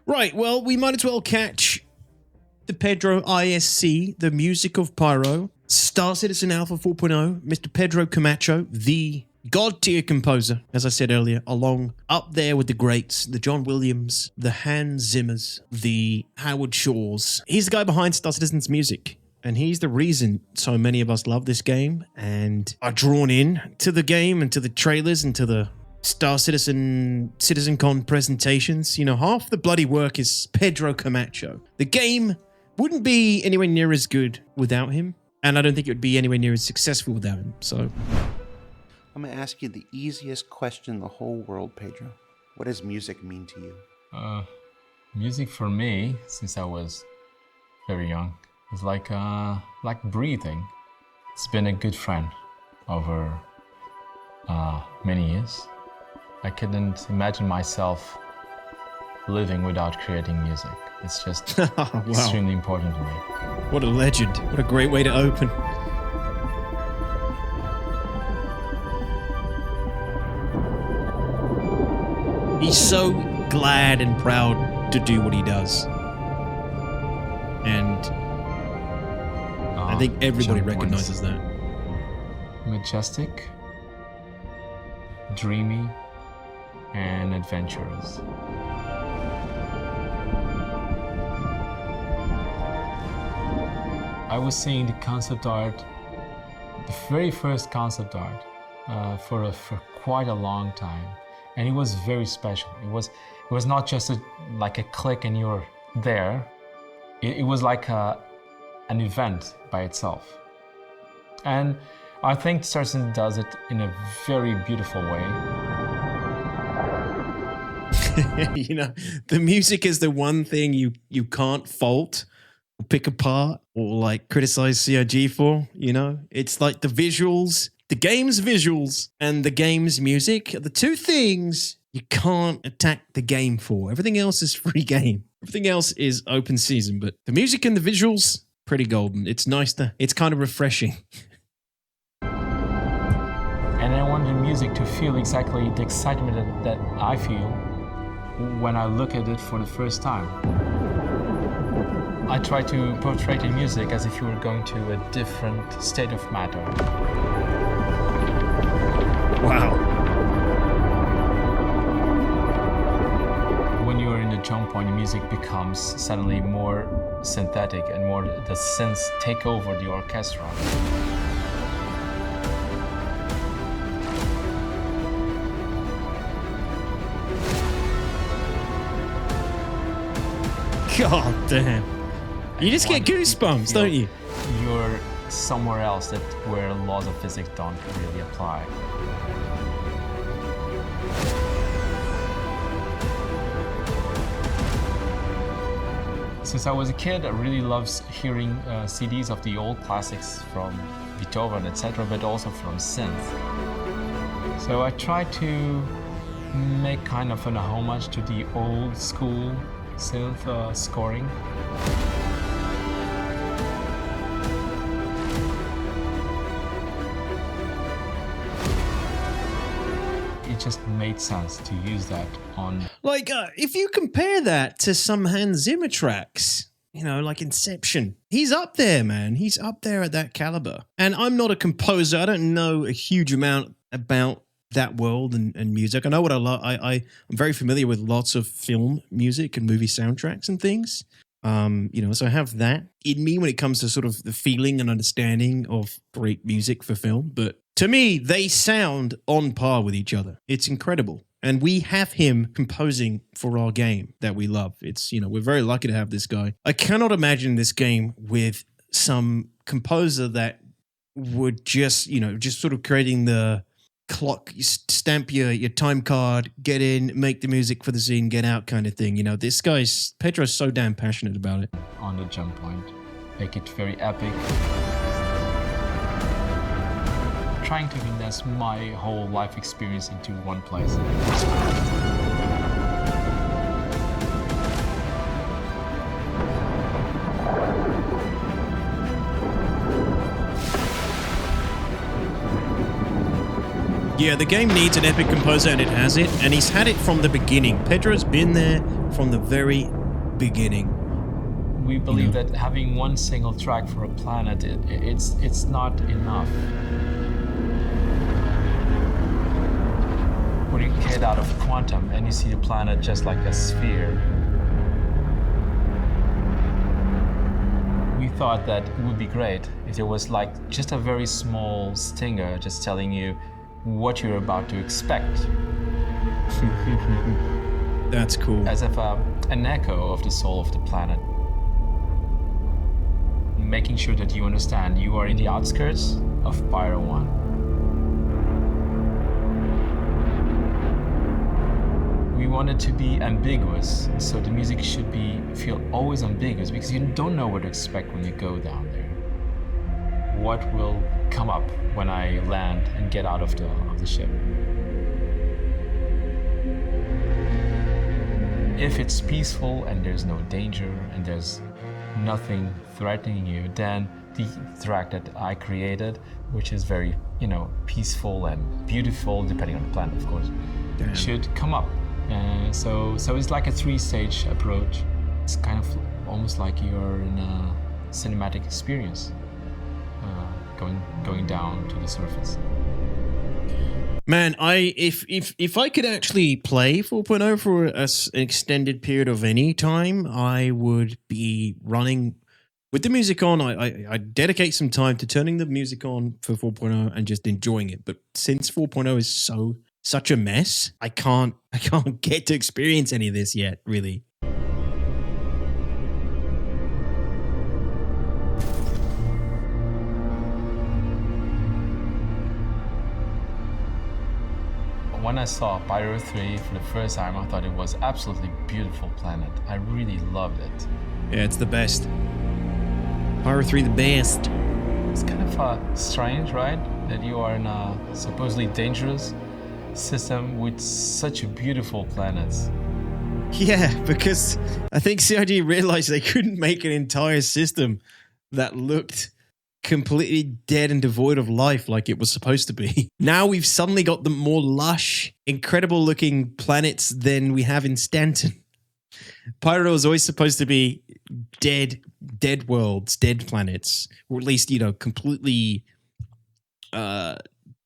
Right, well, we might as well catch the Pedro ISC, the music of Pyro, Star Citizen Alpha 4.0, Mr. Pedro Camacho, the god tier composer, as I said earlier, along up there with the greats, the John Williams, the Hans Zimmers, the Howard Shaws. He's the guy behind Star Citizen's music. And he's the reason so many of us love this game and are drawn in to the game and to the trailers and to the Star Citizen CitizenCon presentations. You know, half the bloody work is Pedro Camacho. The game wouldn't be anywhere near as good without him, and I don't think it would be anywhere near as successful without him. So I'm going to ask you the easiest question in the whole world, Pedro. What does music mean to you? Music for me, since I was very young, is like breathing. It's been a good friend over many years. I couldn't imagine myself living without creating music. It's just wow. Extremely important to me. What a legend. What a great way to open. He's so glad and proud to do what he does. And I think everybody recognizes that. Majestic, dreamy, and adventurous. I was seeing the concept art, the very first concept art, for quite a long time, and it was very special. It was not just like a click and you're there. It was like an event by itself. And I think Star Citizen does it in a very beautiful way. You know, the music is the one thing you can't fault or pick apart or like criticize CIG for, you know? It's like the visuals, the game's visuals and the game's music are the two things you can't attack the game for. Everything else is free game. Everything else is open season, but the music and the visuals, pretty golden. It's nice it's kind of refreshing. And I want the music to feel exactly the excitement that I feel when I look at it for the first time. I try to portray the music as if you were going to a different state of matter. Wow. When you're in the jump point, the music becomes suddenly more synthetic and more the synths take over the orchestra. God damn. You just get goosebumps, don't you? You're somewhere else where laws of physics don't really apply. Since I was a kid, I really loved hearing CDs of the old classics from Beethoven, etc., but also from synth. So I tried to make kind of an homage to the old school synth scoring. It just made sense to use that on... Like, if you compare that to some Hans Zimmer tracks, you know, like Inception, he's up there, man. He's up there at that caliber. And I'm not a composer. I don't know a huge amount about that world and music. I know what I love. I'm very familiar with lots of film music and movie soundtracks and things. You know, so I have that in me when it comes to sort of the feeling and understanding of great music for film. But to me, they sound on par with each other. It's incredible. And we have him composing for our game that we love. It's, you know, we're very lucky to have this guy. I cannot imagine this game with some composer that would just, you know, just sort of creating the clock, you stamp your time card, get in, make the music for the scene, get out kind of thing. You know, this guy's, Pedro's so damn passionate about it. On the jump point, make it very epic. Trying to condense my whole life experience into one place. Yeah, the game needs an epic composer, and it has it, and he's had it from the beginning. Pedro's been there from the very beginning. We believe that having one single track for a planet, it's not enough. When you get out of quantum and you see the planet just like a sphere, we thought that it would be great if there was like just a very small stinger just telling you what you're about to expect. That's cool. As if an echo of the soul of the planet. Making sure that you understand you are in the outskirts of Pyro 1. We want it to be ambiguous, so the music should feel always ambiguous because you don't know what to expect when you go down there. What will come up when I land and get out of the ship? If it's peaceful and there's no danger and there's nothing threatening you, then the track that I created, which is very, peaceful and beautiful, depending on the planet, of course, should come up. So it's like a 3-stage approach. It's kind of almost like you're in a cinematic experience, going down to the surface. Man, if I could actually play 4.0 for an extended period of any time, I would be running with the music on. I dedicate some time to turning the music on for 4.0 and just enjoying it. But since 4.0 is such a mess, I can't get to experience any of this yet, really. When I saw Pyro 3 for the first time, I thought it was absolutely beautiful planet. I really loved it. Yeah, it's the best. Pyro 3 the best. It's kind of strange, right? That you are in a supposedly dangerous system with such beautiful planets. Yeah, because I think CIG realized they couldn't make an entire system that looked completely dead and devoid of life like it was supposed to be. Now we've suddenly got the more lush, incredible looking planets than we have in Stanton. Pyro was always supposed to be dead worlds, dead planets, or at least, completely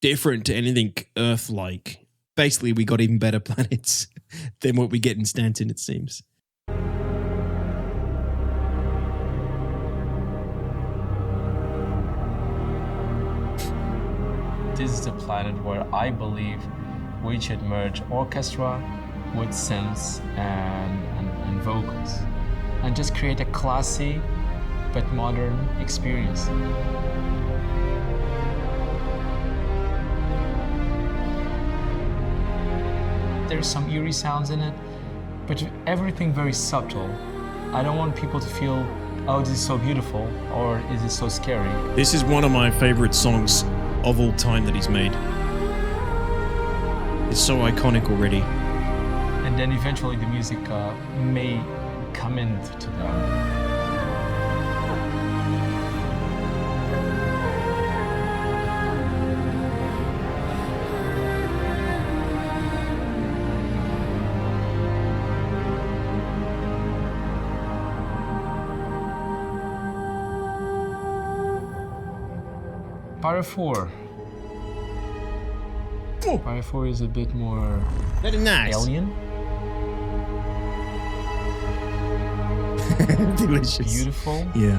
different to anything Earth-like. Basically, we got even better planets than what we get in Stanton, it seems. This is the planet where I believe we should merge orchestra with synths and vocals and just create a classy but modern experience. There's some eerie sounds in it, but everything very subtle. I don't want people to feel, oh, this is so beautiful, or is it so scary? This is one of my favorite songs of all time that he's made. It's so iconic already. And then eventually the music may come into that. Pyro 4. Oh. Pyro 4 is a bit more Very nice. alien. Delicious. Beautiful. Yeah.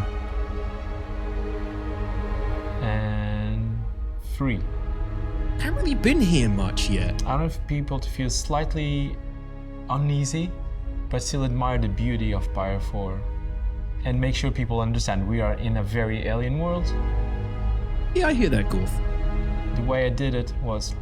And free. Haven't really been here much yet. I don't know people to feel slightly uneasy, but still admire the beauty of Pyro 4. And make sure people understand we are in a very alien world. Yeah, I hear that, Gorth. The way I did it was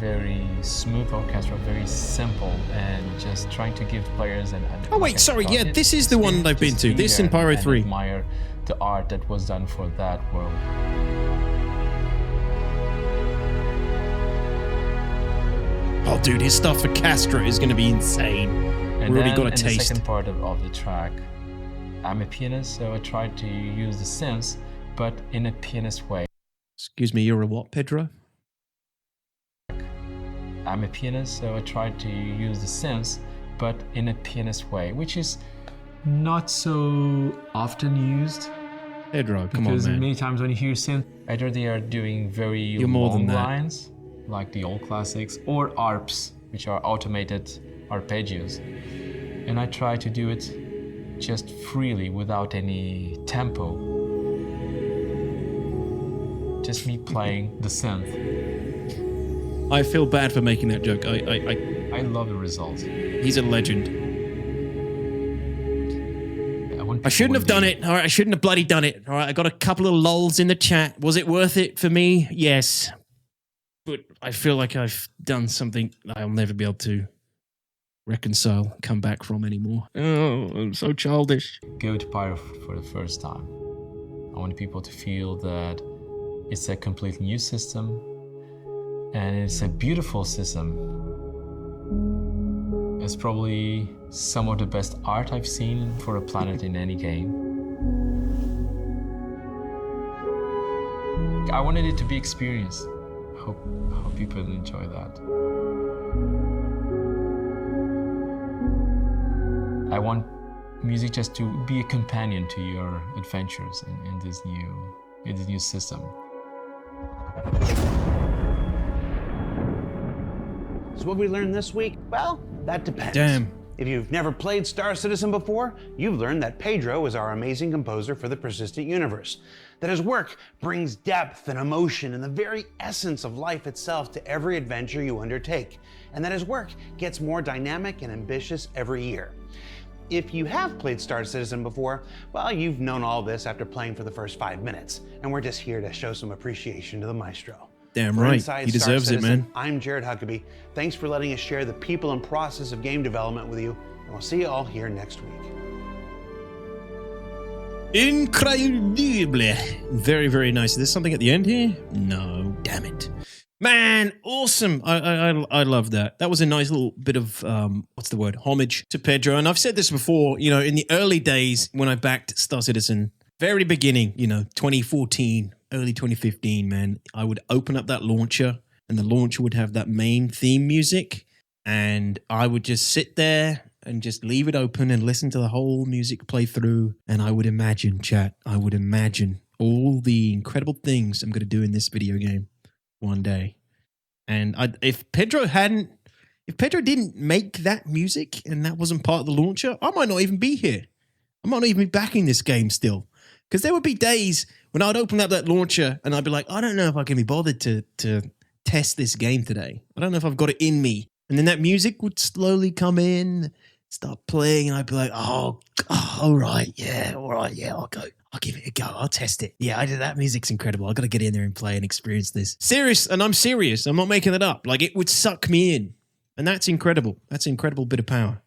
very smooth orchestra, very simple, and just trying to give players an Oh wait, sorry, yeah, this is the one that I've been to. This in Pyro 3. Admire the art that was done for that world. Oh, dude, his stuff for Castra is going to be insane. And we already then got a in taste. the second part of the track, I'm a pianist, so I tried to use the synths, but in a pianist way. Excuse me, you're a what, Pedro? I'm a pianist, so I try to use the synths, but in a pianist way, which is not so often used. Pedro, come on, Because man. many times when you hear synth, either they are doing very You're more long than that. lines, like the old classics, or ARPs, which are automated arpeggios. And I try to do it just freely, without any tempo. Just me playing the synth. I feel bad for making that joke. I love the results. He's a legend. want I shouldn't have people done to it. All right, I shouldn't have bloody done it. All right, I got a couple of lulls in the chat. Was it worth it for me? Yes. But I feel like I've done something I'll never be able to reconcile, come back from anymore. Oh, I'm so childish. go to Pyro for the first time. I want people to feel that it's a completely new system, and it's a beautiful system. It's probably some of the best art I've seen for a planet in any game. I wanted it to be experienced. I hope people enjoy that. I want music just to be a companion to your adventures in this new system. So what we learned this week? Well, that depends. Damn. If you've never played Star Citizen before, you've learned that Pedro is our amazing composer for the persistent universe, that his work brings depth and emotion and the very essence of life itself to every adventure you undertake, and that his work gets more dynamic and ambitious every year. If you have played Star Citizen before, well, you've known all this after playing for the first 5 minutes, and we're just here to show some appreciation to the maestro. Damn For right. Inside He Star deserves it, Citizen, man. I'm Jared Huckabee. Thanks for letting us share the people and process of game development with you, and we'll see you all here next week. Incredible. Very, very nice. Is there something at the end here? No, damn it. Man, awesome. I love that. That was a nice little bit of, what's the word? Homage to Pedro. And I've said this before, you know, in the early days when I backed Star Citizen, very beginning, you know, 2014, early 2015, man, I would open up that launcher and the launcher would have that main theme music. And I would just sit there and just leave it open and listen to the whole music play through. And I would imagine, chat, I would imagine all the incredible things I'm going to do in this video game one day. And if Pedro didn't make that music and that wasn't part of the launcher, I might not even be here. I might not even be backing this game still. Because there would be days when I'd open up that launcher and I'd be like, I don't know if I can be bothered to test this game today. I don't know if I've got it in me. And then that music would slowly come in, start playing, and I'd be like, all right, yeah, I'll go. I'll give it a go. I'll test it. Yeah, that music's incredible. I've got to get in there and play and experience this. Serious, and I'm serious. I'm not making it up. Like, it would suck me in. And that's incredible. That's an incredible bit of power.